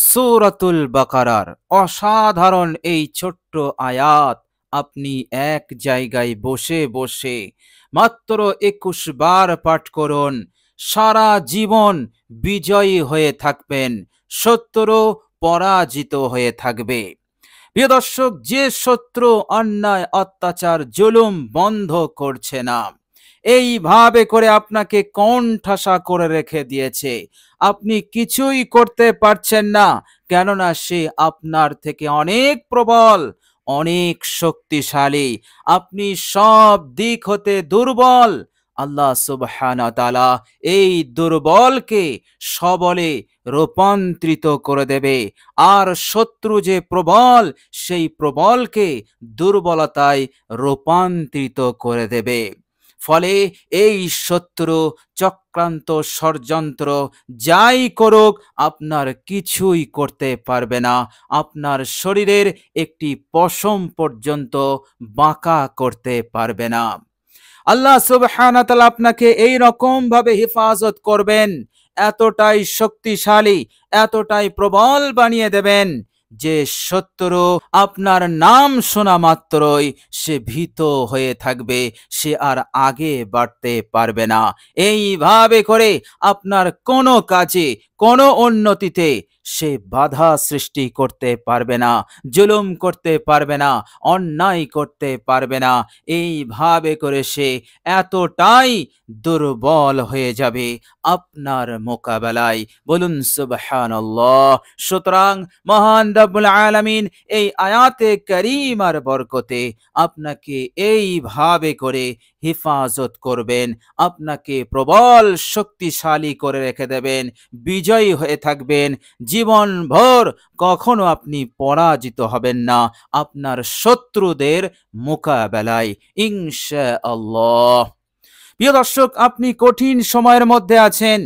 সূরাতুল বাকারার অসাধারণ এই ছোট্ট আয়াত আপনি এক জায়গায় বসে বসে মাত্র ২১ বার পাঠ করুন। সারা জীবন বিজয়ী হয়ে থাকবেন, শত্রু পরাজিত হয়ে থাকবে। প্রিয় দর্শক, যে শত্রু অন্যায় অত্যাচার জুলুম বন্ধ করছে না, এইভাবে করে আপনাকে কোণঠাসা করে রেখে দিয়েছে, আপনি কিছুই করতে পারছেন না, কেননা সে আপনার থেকে অনেক প্রবল, অনেক শক্তিশালী। আপনি সব দিক হতে দুর্বল। আল্লাহ সুবহানাহু ওয়া তাআলা এই দুর্বলকে সবলে রূপান্তরিত করে দেবে, আর শত্রু যে প্রবল, সেই প্রবলকে দুর্বলতায় রূপান্তরিত করে দেবে। ফলে এই শত্রু চক্রান্ত ষড়যন্ত্র যাই করুক, আপনার কিছুই করতে পারবে না। আপনার শরীরের একটি পশম পর্যন্ত বাঁকা করতে পারবে না। আল্লাহ সুবহানাহু ওয়া তাআলা আপনাকে এই রকম ভাবে হেফাজত করবেন, এতটাই শক্তিশালী, এতটাই প্রবল বানিয়ে দেবেন যে শত্রু আপনার নাম শোনা মাত্রই সে ভীত হয়ে থাকবে, সে আর আগে বাড়তে পারবে না। এইভাবে করে আপনার কোনো কাজে, কোনো উন্নতিতে সে বাধা সৃষ্টি করতে পারবে না, জুলুম করতে পারবে না, অন্যায় করতে পারবে না। এইভাবে করে সে এতটাই দুর্বল হয়ে যাবে আপনার মোকাবেলায়। বলুন সুবহানাল্লাহ। সুতরাং মহান রব্বুল আলামিন এই আয়াতে কারীমার বরকতে আপনাকে এইভাবে করে হেফাজত করবেন, আপনাকে প্রবল শক্তিশালী করে রেখে দেবেন, বিজয়ী হয়ে থাকবেন। জীবনভর কখনো আপনি পরাজিত হবেন না আপনার শত্রুদের মোকাবেলায়, ইনশাআল্লাহ। প্রিয় দর্শক, আপনি কঠিন সময়ের মধ্যে আছেন,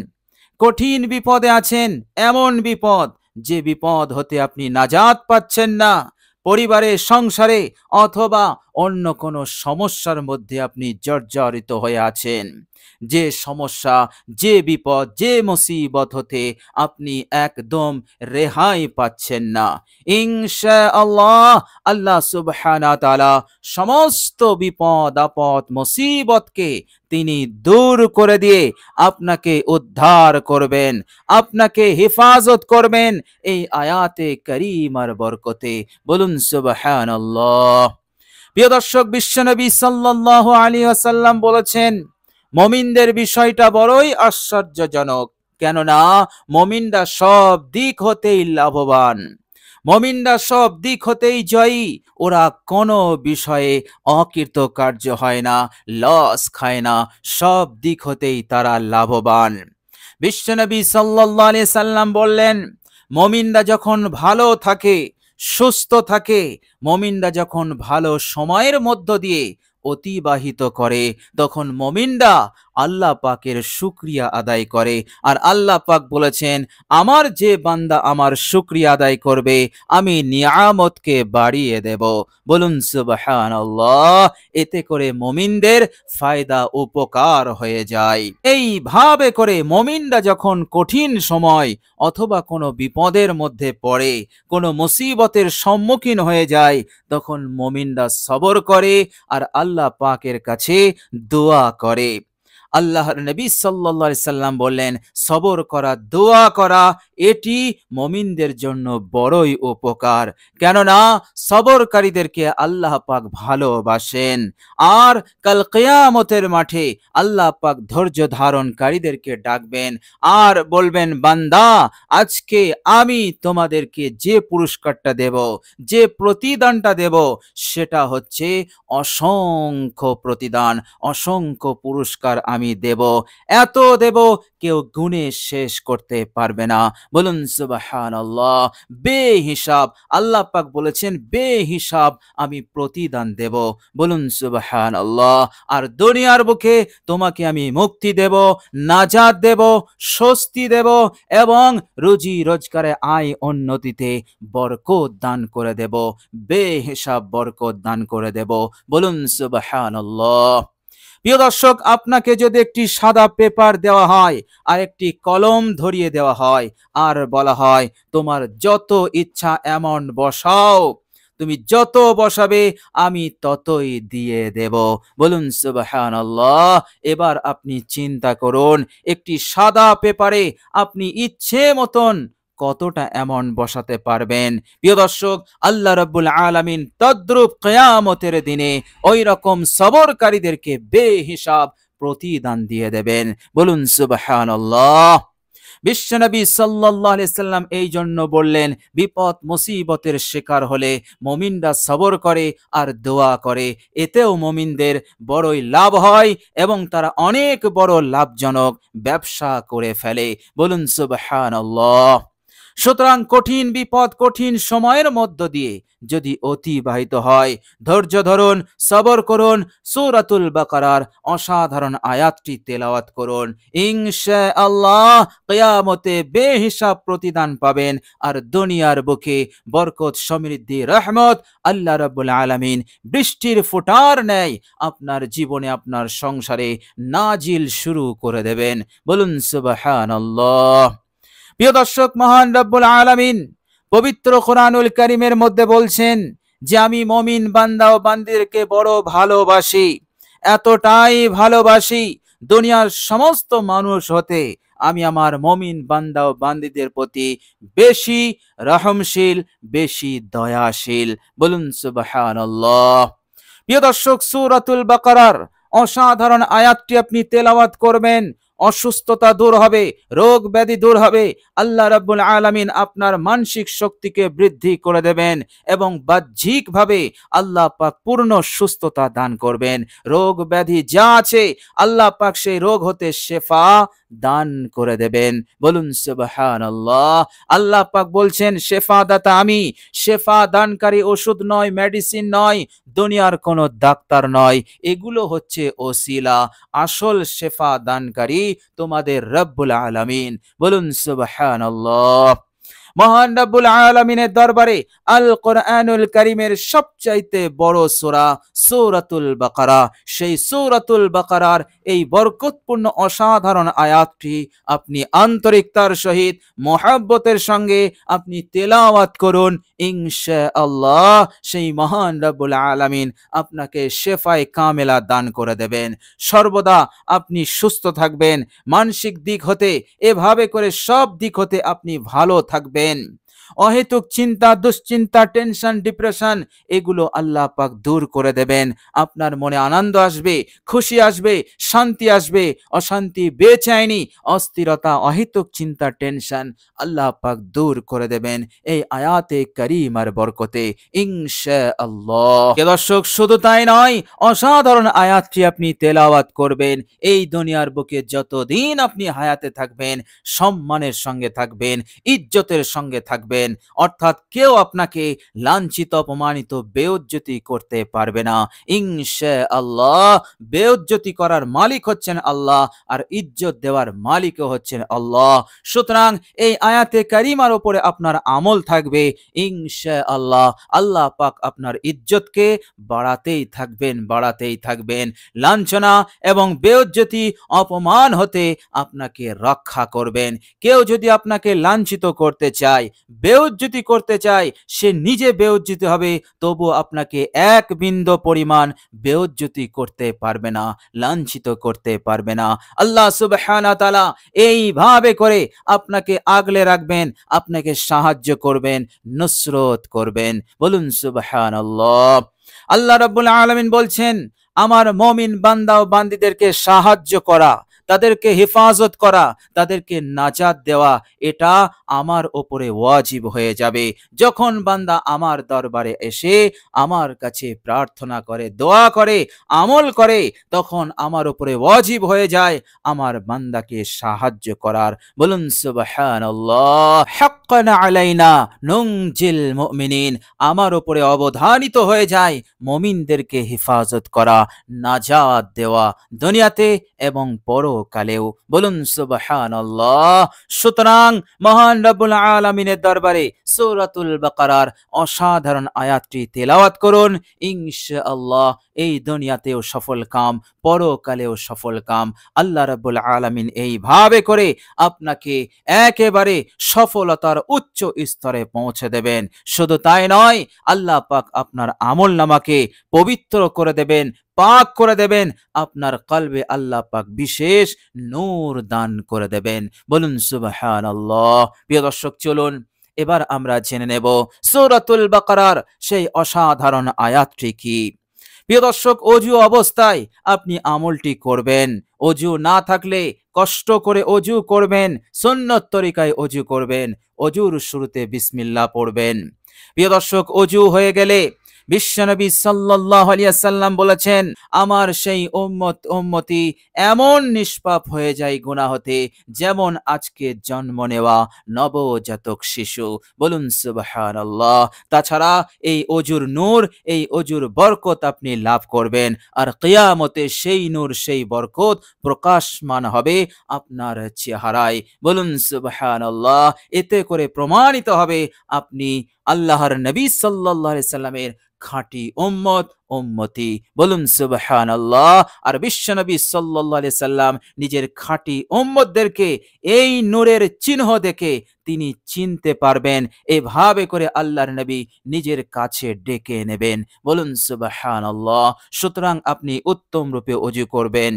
কঠিন বিপদে আছেন, এমন বিপদ যে বিপদ হতে আপনি নাজাত পাচ্ছেন না, পরিবারে, সংসারে অথবা অন্য কোনো সমস্যার মধ্যে আপনি জর্জরিত হয়ে আছেন। যে সমস্যা, যে বিপদ, যে মুসিবত হতে আপনি একদম রেহাই পাচ্ছেন না, ইনশাআল্লাহ আল্লাহ সুবহানাহু ওয়া তাআলা সমস্ত বিপদ আপদ মুসিবতকে তিনি দূর করে দিয়ে আপনাকে উদ্ধার করবেন, আপনাকে হেফাজত করবেন এই আয়াতে কারীমার বরকতে। বলুন সুবহানাল্লাহ। প্রিয় দর্শক, বিশ্বনবী সাল্লাল্লাহু আলাইহি ওয়াসাল্লাম বলেছেন, মুমিনদের বিষয়টা বড়ই আশ্চর্যজনক, কেননা মুমিনরা সব দিক হতেই লাভবান, মুমিনরা সব দিক হতেই জয়ী। ওরা কোনো বিষয়ে অকৃতকার্য হয় না, লস খায় না, সব দিক হতেই তারা লাভবান। বিশ্বনবী সাল্লাল্লাহু আলাইহি সাল্লাম বললেন, মুমিনরা যখন ভালো থাকে, সুস্থ থাকে, মুমিনরা যখন ভালো সময়ের মধ্য দিয়ে অতিবাহিত করে, তখন মুমিনরা আল্লাহ পাকের শুকরিয়া আদায় করে। আর আল্লাহ পাক বলেছেন, আমার যে বান্দা আমার শুকরিয়া আদায় করবে, আমি নিয়ামতকে বাড়িয়ে দেব। বলুন সুবহানাল্লাহ। এতে করে মুমিনদের ফায়দা উপকার হয়ে যায়। এইভাবে করে মুমিনরা যখন কঠিন সময় অথবা কোনো বিপদের মধ্যে পড়ে, কোনো মুসিবতের সম্মুখীন হয়ে যায়, তখন মুমিনরা সবর করে আর আল্লাহ পাকের কাছে দোয়া করে। আল্লাহর নবী সাল্লাল্লাহু আলাইহি সাল্লাম বললেন, সবর করা, দোয়া করা, এটি মুমিনদের জন্য বড়ই উপকার, কেননা সবরকারীদেরকে আল্লাহ পাক ভালোবাসেন। আর কাল কিয়ামতের মাঠে আল্লাহ পাক ধৈর্য ধারণকারীদেরকে ডাকবেন আর বলবেন, বান্দা, আজকে আমি তোমাদেরকে যে পুরস্কারটা দেব, যে প্রতিদানটা দেব, সেটা হচ্ছে অসংখ্য প্রতিদান, অসংখ্য পুরস্কার আমি দেব, এত দেব কেউ গুণে শেষ করতে পারবে না। বলুন সুবহানাল্লাহ। বেহিসাব, আল্লাহ পাক বলেছেন, বেহিসাব আমি প্রতিদান দেব। বলুন সুবহানাল্লাহ। আর দুনিয়ার বুকে তোমাকে আমি মুক্তি দেব, নাজাত দেব, স্বস্তি দেব এবং রুজি রোজগারে আয় উন্নতিতে বরকত দান করে দেব, বেহিসাব বরকত দান করে দেব। বলুন সুবহানাল্লাহ। প্রিয় দর্শক, আপনাকে যদি একটি সাদা পেপার দেওয়া হয় আর একটি কলম ধরিয়ে দেওয়া হয় আর বলা হয় তোমার যত ইচ্ছা অ্যামাউন্ট বসাও, তুমি যত বসাবে আমি ততই দিয়ে দেব। বলুন সুবহানাল্লাহ। এবার আপনি চিন্তা করুন, একটি সাদা পেপারে আপনি ইচ্ছে মতন কতটা অ্যামাউন্ট বসাতে পারবেন। প্রিয় দর্শক, আল্লাহ রাব্বুল আলামিন তদ্রূপ কিয়ামতের দিনে ওই রকম সবরকারীদেরকে বেহিসাব প্রতিদান দিয়ে দেবেন। বলুন সুবহানাল্লাহ। বিশ্বনবী সাল্লাল্লাহু আলাইহি সাল্লাম এই জন্য বললেন, বিপদ মুসিবতের শিকার হলে মুমিনরা সবর করে আর দোয়া করে, এতেও মুমিনদের বড়ই লাভ হয় এবং তারা অনেক বড় লাভজনক ব্যবসা করে ফেলে। বলুন সুবহানাল্লাহ। সুতরাং কঠিন বিপদ, কঠিন সময়ের মধ্য দিয়ে যদি অতিবাহিত হয়, ধৈর্য ধরুন, সবর করুন, সূরাতুল বাকারার অসাধারণ আয়াতটি তেলাওয়াত করুন। ইনশাআল্লাহ কিয়ামতে বেহিসাব প্রতিদান পাবেন আর দুনিয়ার বুকে বরকত, সমৃদ্ধি, রহমত আল্লাহ রাব্বুল আলামিন বৃষ্টির ফোঁটার ন্যায় আপনার জীবনে, আপনার সংসারে নাজিল শুরু করে দেবেন। বলুন সুবহানাল্লাহ। প্রিয় দর্শক, মহান রব্বুল আলামিন পবিত্র কোরআনুল কারীমের মধ্যে বলছেন যে আমি মুমিন বান্দা ও বান্দীদেরকে বড় ভালোবাসি, এতটাই ভালোবাসি দুনিয়ার সমস্ত মানুষ হতে আমি আমার মুমিন বান্দা ও বান্দীদের প্রতি বেশি রহমশীল, বেশি দয়াশীল। বলুন সুবহানাল্লাহ। প্রিয় দর্শক, সূরাতুল বাকারার অসাধারণ আয়াতটি আপনি তেলাওয়াত করবেন, অসুস্থতা দূর হবে, রোগ ব্যাধি দূর হবে। আল্লাহ রাব্বুল আলামিন আপনার মানসিক শক্তিকে বৃদ্ধি করে দেবেন এবং বাহ্যিকভাবে আল্লাহ পাক পূর্ণ সুস্থতা দান করবেন। রোগ ব্যাধি যা আছে আল্লাহ পাক সেই রোগ হতে শেফা দান করে দেবেন। বলুন সুবহানাল্লাহ। আল্লাহ পাক বলছেন শেফা দাতা আমি, শেফা দানকারী ওষুধ নয়, মেডিসিন নয়, দুনিয়ার কোনো ডাক্তার নয়, এগুলো হচ্ছে ওসিলা। আসল শেফা দানকারী তোমাদের রব্বুল আলামিন। বলুন সুবহানাল্লাহ। মহান রব্বুল আলামিনের দরবারে আল কোরআনুল কারীমের সবচাইতে বড় সূরা সূরাতুল বাকারা, সেই সূরাতুল বাকারার এই বরকতপূর্ণ অসাধারণ আয়াতটি আপনি আন্তরিকতার সহিত মহব্বতের সঙ্গে আপনি তেলাওয়াত করুন। ইনশাআল্লাহ সেই মহান রব্বুল আলামিন আপনাকে শেফায়ে কামেলা দান করে দেবেন। সর্বদা আপনি সুস্থ থাকবেন, মানসিক দিক হতে, এভাবে করে সব দিক হতে আপনি ভালো থাকবেন। অহেতুক চিন্তা, দুশ্চিন্তা, টেনশন, ডিপ্রেশন এগুলো আল্লাহ পাক দূর করে দেবেন। আপনার মনে আনন্দ আসবে, খুশি আসবে, শান্তি আসবে। অশান্তি, বেচैनी, অস্থিরতা, অহেতুক চিন্তা, টেনশন আল্লাহ পাক দূর করে দেবেন এই আয়াতে কারীমার বরকতে ইনশাআল্লাহ। দর্শক, শুধু তাই নয়, অসাধারণ আয়াতটি আপনি তেলাওয়াত করবেন। এই দুনিয়ার বুকে যতদিন আপনি হায়াতে থাকবেন সম্মানের সঙ্গে থাকবেন, ইজ্জতের সঙ্গে থাকবেন, অর্থাৎ কেউ আপনাকে লাঞ্ছিত, অপমানিত, বেইজ্জতি করতে পারবে না ইনশাআল্লাহ। বেইজ্জতি করার মালিক হচ্ছেন আল্লাহ আর ইজ্জত দেওয়ার মালিকও হচ্ছেন আল্লাহ। সুতরাং এই আয়াতে কারিমার উপরে আপনার আমল থাকবে ইনশাআল্লাহ। আল্লাহ পাক আপনার ইজ্জতকে বাড়াতেই থাকবেন, বাড়াতেই থাকবেন। লাঞ্ছনা এবং বেইজ্জতি, অপমান হতে আপনাকে রক্ষা করবেন। কেউ যদি আপনাকে লাঞ্ছিত করতে চায়, বেইজ্জতি করতে চায়, সে নিজে বেইজ্জতি হবে, তবু আপনাকে এক বিন্দু পরিমাণ বেইজ্জতি করতে পারবে না, লাঞ্ছিত করতে পারবে না। আল্লাহ সুবহানাহু ওয়া তাআলা এইভাবে করে আপনাকে আগলে রাখবেন, আপনাকে সাহায্য করবেন, নুসরত করবেন। বলুন সুবহানাল্লাহ। আল্লাহ রাব্বুল আলামিন বলছেন আমার মুমিন বান্দা ও বান্দীদেরকে সাহায্য করা, তাদেরকে হেফাজত করা, তাদেরকে নাজাত দেওয়া, এটা আমার উপরে ওয়াজিব হয়ে যাবে। যখন বান্দা আমার দরবারে এসে আমার কাছে প্রার্থনা করে, দোয়া করে, আমল করে, তখন আমার উপরে ওয়াজিব হয়ে যায় আমার বান্দাকে সাহায্য করার। বলুন সুবহানাল্লাহ। হাক্কান আলাইনা নুনজিল মুমিনিন, আমার উপরে অবধানিত হয়ে যায় মুমিনদেরকে হেফাজত করা, নাজাত দেওয়া দুনিয়াতে এবং পরকালে। পরকালেও। বলুন সুবহানাল্লাহ। সুতরাং মহান রব্বুল আলামিনের দরবারে সূরাতুল বাকারার অসাধারণ আয়াতটি তেলাওয়াত করুন। ইনশাআল্লাহ এই দুনিয়াতেও সফল কাম, পরকালেও সফল কাম। আল্লাহ রাব্বুল আলামিন এইভাবে করে আপনাকে একেবারে সফলতার উচ্চ স্তরে পৌঁছে দেবেন। শুধু তাই নয়, আল্লাহ পাক আপনার আমল নামাকে পবিত্র করে দেবেন, পাক করে দেবেন। আপনার কলবে আল্লাহ পাক বিশেষ নূর দান করে দেবেন। বলুন সুবহানাল্লাহ। প্রিয় দর্শক, চলুন এবার আমরা জেনে নেব সূরাতুল বাকারার সেই অসাধারণ আয়াতটি কি। প্রিয় দর্শক, অজু অবস্থায় আপনি আমলটি করবেন। অজু না থাকলে কষ্ট করে অজু করবেন, সুন্নত তরিকায় অজু করবেন। অজুর শুরুতে বিসমিল্লাহ পড়বেন। প্রিয় দর্শক, অজু হয়ে গেলে বিশ্বনবী সাল্লাল্লাহু আলাইহি ওয়াসাল্লাম বলেছেন, আমার সেই উম্মতি এমন নিষ্পাপ হয়ে যায় গুনাহ হতে যেমন আজকে জন্ম নেওয়া নবজাতক শিশু। বলুন সুবহানাল্লাহ। তাছাড়া এই অজুর নূর, এই অজুর বরকত আপনি লাভ করবেন, আর কিয়ামতে সেই নূর, সেই বরকত প্রকাশমান হবে আপনার চেহারায়। বলুন সুবহানাল্লাহ। এতে করে প্রমাণিত হবে আপনি আল্লাহর নবী সাল্লাল্লাহু আলাইহি সাল্লামের খাঁটি উম্মতি। বলুন সুবহানাল্লাহ। আর বিশ্বনবী সাল্লাল্লাহু আলাইহি সাল্লাম নিজের খাঁটি উম্মতদেরকে এই নূরের চিহ্ন দেখে তিনি চিনতে পারবেন। এভাবে করে আল্লাহর নবী নিজের কাছে ডেকে নেবেন। বলুন সুবহানাল্লাহ। সুতরাং আপনি উত্তম রূপে ওযু করবেন।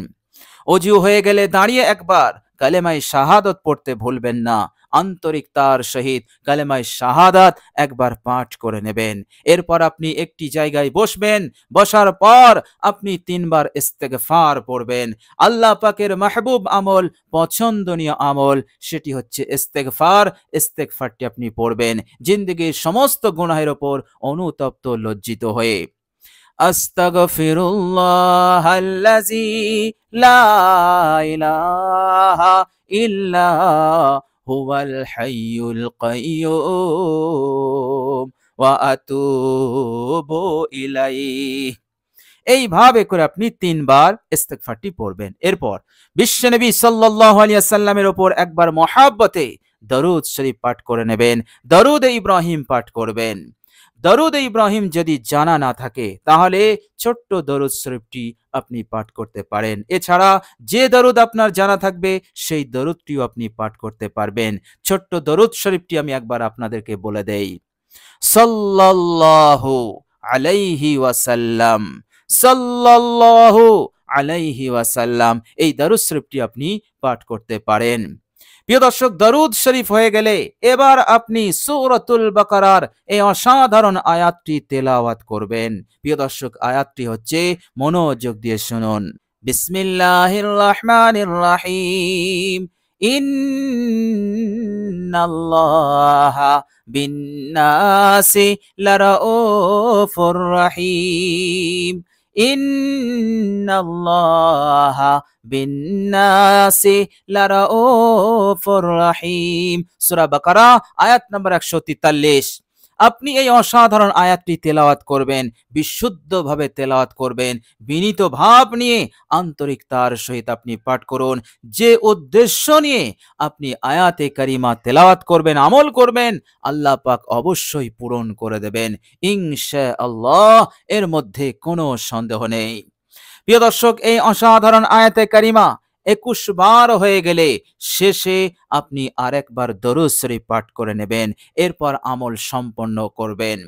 ওযু হয়ে গেলে দাঁড়িয়ে একবার কালেমায়ে শাহাদাত পড়তে ভুলবেন না। আন্তরিকতার সহিত কালেমায়ে শাহাদাত একবার পাঠ করে নেবেন। এরপর আপনি একটি জায়গায় বসবেন। বসার পর আপনি 3 বার ইস্তেগফার পড়বেন। আল্লাহ পাকের মাহবুব আমল, পছন্দনীয় আমল, সেটি হচ্ছে ইস্তেগফার। ইস্তেগফারটি আপনি পড়বেন জিন্দেগীর সমস্ত গুনাহের উপর অনুতপ্ত লজ্জিত হয়ে। আস্তাগফিরুল্লাহাল্লাযী লা ইলাহা ইল্লা হুয়াল হাইয়ুল কাইয়্যুম ওয়া আতুবু ইলাইহি। এইভাবে করে আপনি 3 বার ইস্তেগফারটি পড়বেন। এরপর বিশ্বনবী সাল্লাল্লাহু আলাইহি ওয়াসাল্লামের উপর একবার মহব্বতে দরুদ শরীফ পাঠ করে নেবেন। দরুদ ইব্রাহিম পাঠ করবেন। দরুদ ইব্রাহিম যদি জানা না থাকে তাহলে ছোট্ট দরুদ শরীফটি আপনি পাঠ করতে পারেন। এছাড়া যে দরুদ আপনার জানা থাকবে সেই দরুদটিও আপনি পাঠ করতে পারবেন। ছোট্ট দরুদ শরীফটি আমি একবার আপনাদেরকে বলে দেই। সাল্লাল্লাহু আলাইহি ওয়াসাল্লাম, সাল্লাল্লাহু আলাইহি ওয়াসাল্লাম। এই দরুদ শরীফটি আপনি পাঠ করতে পারেন। প্রিয় দর্শক, দরুদ শরীফ হয়ে গেলে এবার আপনি সূরাতুল বাকারার এই অসাধারণ আয়াতটি তেলাওয়াত করবেন। প্রিয় দর্শক, আয়াতটি হচ্ছে, মনোযোগ দিয়ে শুনুন। বিসমিল্লাহির রহমানির রহিম। ইন্নাল্লাহা বিন্নাসি লারাউফুর রহিম। ইন্নাল্লাহা বিন্নাসি লারাউফুর রহিম। সূরা বাকারা আয়াত নম্বর 143। আপনি এই অসাধারণ আয়াতটি তেলাওয়াত করবেন, বিশুদ্ধভাবে তেলাওয়াত করবেন, বিনীত ভাব নিয়ে আন্তরিকতার সহিত আপনি পাঠ করুন। যে উদ্দেশ্য নিয়ে আপনি আয়াতে কারিমা তেলাওয়াত করবেন, আমল করবেন, আল্লাহ পাক অবশ্যই পূরণ করে দেবেন ইনশাআল্লাহ। এর মধ্যে কোনো সন্দেহ নেই। প্রিয় দর্শক, এই অসাধারণ আয়াতে কারিমা 21 বার হয়ে গেলে শেষে আপনি আরেকবার দরুদ শরীফ পাঠ করে নেবেন। এরপর আমল সম্পন্ন করবেন।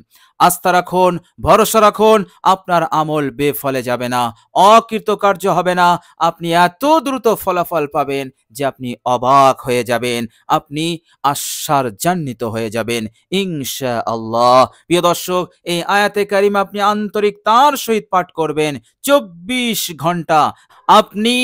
আস্থা রাখুন, ভরসা রাখুন, আপনার আমল বেফলে যাবে না, অকৃতকার্য হবে না। আপনি এত দ্রুত ফলাফল পাবেন যে আপনি অবাক হয়ে যাবেন, আপনি আশ্চর্যান্বিত হয়ে যাবেন ইনশাআল্লাহ। প্রিয় দর্শক, এই আয়াতে কারিমা আপনি আন্তরিকতার সহিত পাঠ করবেন। 24 ঘন্টা আপনি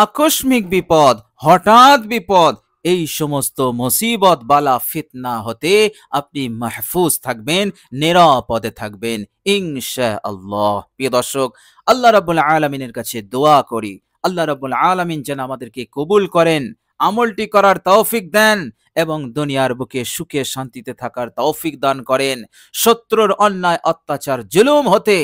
আকস্মিক বিপদ, হঠাৎ বিপদ, এই সমস্ত মুসিবত, বালা, ফিতনা হতে আপনি মাহফুজ থাকবেন, নিরাপদে থাকবেন ইনশাআল্লাহ। প্রিয় দর্শক, আল্লাহ রাব্বুল আলামিনের কাছে দোয়া করি, আল্লাহ রাব্বুল আলামিন যেন আমাদেরকে কবুল করেন, আমলটি করার তৌফিক দেন এবং দুনিয়ার বুকে সুখে শান্তিতে থাকার তৌফিক দান করেন। শত্রুর অন্যায়, অত্যাচার, জুলুম হতে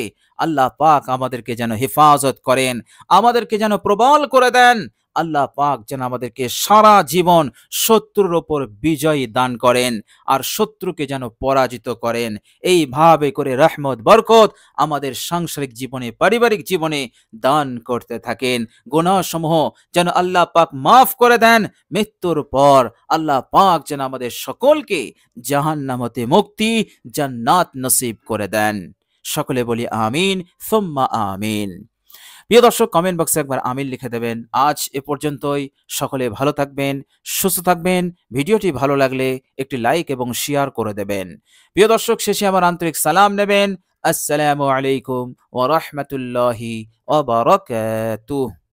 আল্লাহ পাক আমাদেরকে যেন হেফাজত করেন, আমাদেরকে যেন প্রবল করে দেন। আল্লাহ পাক যেন আমাদেরকে সারা জীবন শত্রুর ওপর বিজয় দান করেন আর শত্রুকে যেন পরাজিত করেন। এইভাবে করে রহমত বরকত আমাদের সাংসারিক জীবনে, পারিবারিক জীবনে দান করতে থাকেন। গুনাহসমূহ যেন আল্লাহ পাক মাফ করে দেন। মৃত্যুর পর আল্লাহ পাক যেন আমাদের সকলকে জাহান্নাম হতে মুক্তি, জান্নাত নসিব করে দেন। সকলে বলি আমিন সুম্মা আমিন। প্রিয় দর্শক, কমেন্ট বক্সে একবার আমিন লিখে দেবেন। আজ এ পর্যন্তই। সকলে ভালো থাকবেন, সুস্থ থাকবেন। ভিডিওটি ভালো লাগলে একটি লাইক এবং শেয়ার করে দেবেন। প্রিয় দর্শক, শেষে আমার আন্তরিক সালাম নেবেন। আসসালামু আলাইকুম ওয়া রাহমাতুল্লাহি ওয়া বারাকাতুহু।